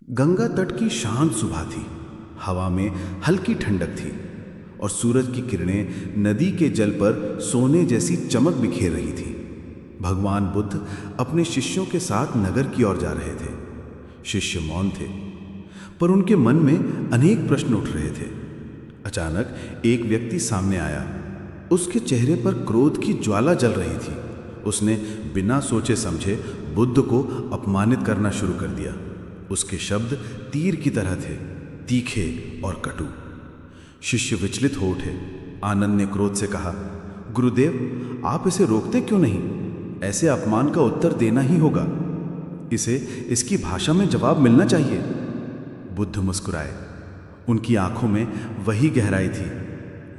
गंगा तट की शांत सुबह थी। हवा में हल्की ठंडक थी और सूरज की किरणें नदी के जल पर सोने जैसी चमक बिखेर रही थी। भगवान बुद्ध अपने शिष्यों के साथ नगर की ओर जा रहे थे। शिष्य मौन थे, पर उनके मन में अनेक प्रश्न उठ रहे थे। अचानक एक व्यक्ति सामने आया। उसके चेहरे पर क्रोध की ज्वाला जल रही थी। उसने बिना सोचे समझे बुद्ध को अपमानित करना शुरू कर दिया। उसके शब्द तीर की तरह थे, तीखे और कटु। शिष्य विचलित हो उठे। आनंद ने क्रोध से कहा, गुरुदेव, आप इसे रोकते क्यों नहीं? ऐसे अपमान का उत्तर देना ही होगा। इसे इसकी भाषा में जवाब मिलना चाहिए। बुद्ध मुस्कुराए। उनकी आंखों में वही गहराई थी,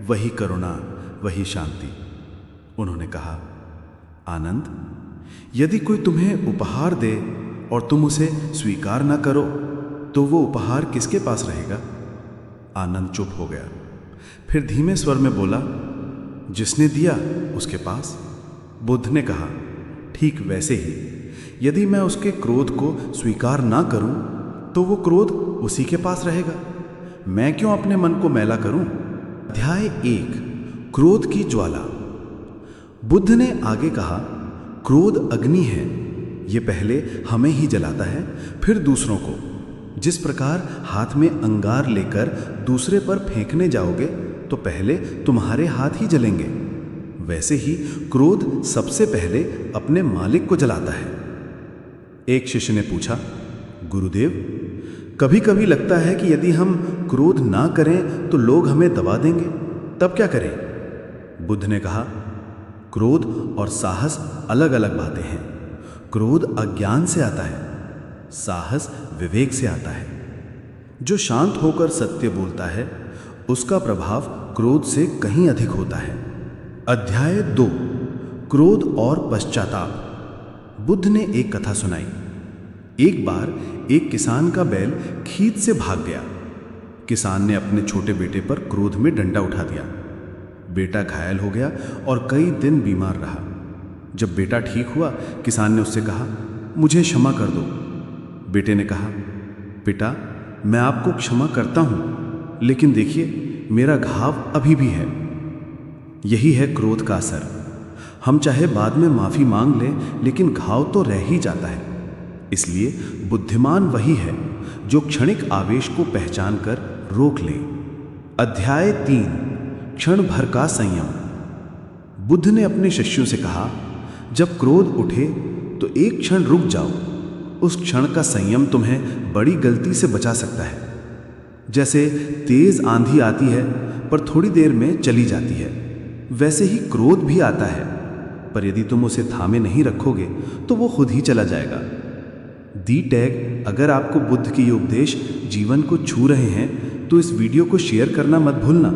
वही करुणा, वही शांति। उन्होंने कहा, आनंद, यदि कोई तुम्हें उपहार दे और तुम उसे स्वीकार ना करो तो वो उपहार किसके पास रहेगा? आनंद चुप हो गया। फिर धीमे स्वर में बोला, जिसने दिया उसके पास। बुद्ध ने कहा, ठीक वैसे ही यदि मैं उसके क्रोध को स्वीकार ना करूं तो वो क्रोध उसी के पास रहेगा। मैं क्यों अपने मन को मैला करूं? अध्याय 1, क्रोध की ज्वाला। बुद्ध ने आगे कहा, क्रोध अग्नि है। ये पहले हमें ही जलाता है, फिर दूसरों को। जिस प्रकार हाथ में अंगार लेकर दूसरे पर फेंकने जाओगे तो पहले तुम्हारे हाथ ही जलेंगे, वैसे ही क्रोध सबसे पहले अपने मालिक को जलाता है। एक शिष्य ने पूछा, गुरुदेव, कभी कभी लगता है कि यदि हम क्रोध ना करें तो लोग हमें दबा देंगे, तब क्या करें? बुद्ध ने कहा, क्रोध और साहस अलग अलग बातें हैं। क्रोध अज्ञान से आता है, साहस विवेक से आता है। जो शांत होकर सत्य बोलता है उसका प्रभाव क्रोध से कहीं अधिक होता है। अध्याय 2, क्रोध और पश्चाताप। बुद्ध ने एक कथा सुनाई। एक बार एक किसान का बैल खेत से भाग गया। किसान ने अपने छोटे बेटे पर क्रोध में डंडा उठा दिया। बेटा घायल हो गया और कई दिन बीमार रहा। जब बेटा ठीक हुआ, किसान ने उससे कहा, मुझे क्षमा कर दो। बेटे ने कहा, बेटा, मैं आपको क्षमा करता हूं, लेकिन देखिए, मेरा घाव अभी भी है। यही है क्रोध का असर। हम चाहे बाद में माफी मांग लें, लेकिन घाव तो रह ही जाता है। इसलिए बुद्धिमान वही है जो क्षणिक आवेश को पहचान कर रोक ले। अध्याय 3, क्षण भर का संयम। बुद्ध ने अपने शिष्यों से कहा, जब क्रोध उठे तो एक क्षण रुक जाओ। उस क्षण का संयम तुम्हें बड़ी गलती से बचा सकता है। जैसे तेज आंधी आती है पर थोड़ी देर में चली जाती है, वैसे ही क्रोध भी आता है, पर यदि तुम उसे थामे नहीं रखोगे तो वो खुद ही चला जाएगा। दी टैग, अगर आपको बुद्ध के ये उपदेश जीवन को छू रहे हैं तो इस वीडियो को शेयर करना मत भूलना,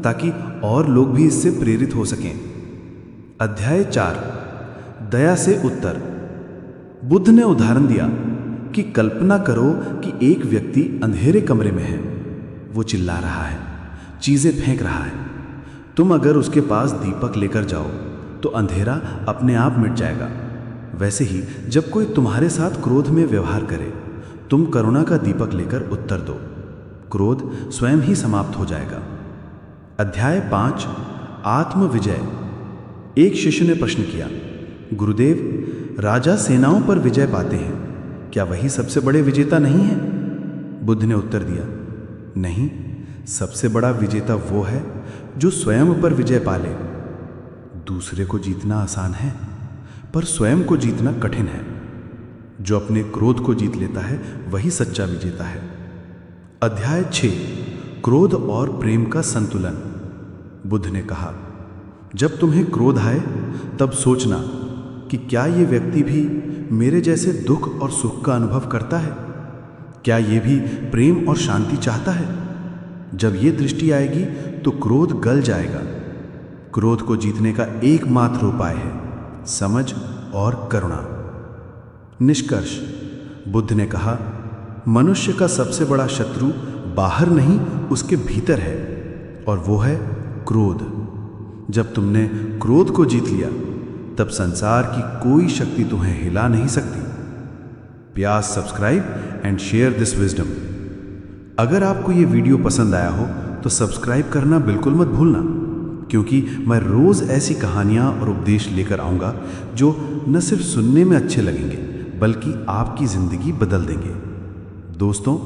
ताकि और लोग भी इससे प्रेरित हो सकें। अध्याय 4, दया से उत्तर। बुद्ध ने उदाहरण दिया कि कल्पना करो कि एक व्यक्ति अंधेरे कमरे में है। वो चिल्ला रहा है, चीजें फेंक रहा है। तुम अगर उसके पास दीपक लेकर जाओ तो अंधेरा अपने आप मिट जाएगा। वैसे ही जब कोई तुम्हारे साथ क्रोध में व्यवहार करे, तुम करुणा का दीपक लेकर उत्तर दो। क्रोध स्वयं ही समाप्त हो जाएगा। अध्याय 5, आत्मविजय। एक शिष्य ने प्रश्न किया, गुरुदेव, राजा सेनाओं पर विजय पाते हैं, क्या वही सबसे बड़े विजेता नहीं है? बुद्ध ने उत्तर दिया, नहीं, सबसे बड़ा विजेता वो है जो स्वयं पर विजय पाले। दूसरे को जीतना आसान है, पर स्वयं को जीतना कठिन है। जो अपने क्रोध को जीत लेता है वही सच्चा विजेता है। अध्याय 6, क्रोध और प्रेम का संतुलन। बुद्ध ने कहा, जब तुम्हें क्रोध आए तब सोचना कि क्या ये व्यक्ति भी मेरे जैसे दुख और सुख का अनुभव करता है? क्या ये भी प्रेम और शांति चाहता है? जब ये दृष्टि आएगी तो क्रोध गल जाएगा। क्रोध को जीतने का एकमात्र उपाय है समझ और करुणा। निष्कर्ष। बुद्ध ने कहा, मनुष्य का सबसे बड़ा शत्रु बाहर नहीं, उसके भीतर है, और वो है क्रोध। जब तुमने क्रोध को जीत लिया तब संसार की कोई शक्ति तुम्हें हिला नहीं सकती। प्यास subscribe and share this wisdom. अगर आपको ये वीडियो पसंद आया हो तो सब्सक्राइब करना बिल्कुल मत भूलना, क्योंकि मैं रोज़ ऐसी कहानियाँ और उपदेश लेकर आऊँगा जो न सिर्फ सुनने में अच्छे लगेंगे बल्कि आपकी ज़िंदगी बदल देंगे। दोस्तों,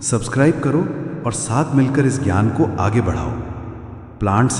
सब्सक्राइब करो और साथ मिलकर इस ज्ञान को आगे बढ़ाओ। प्लांट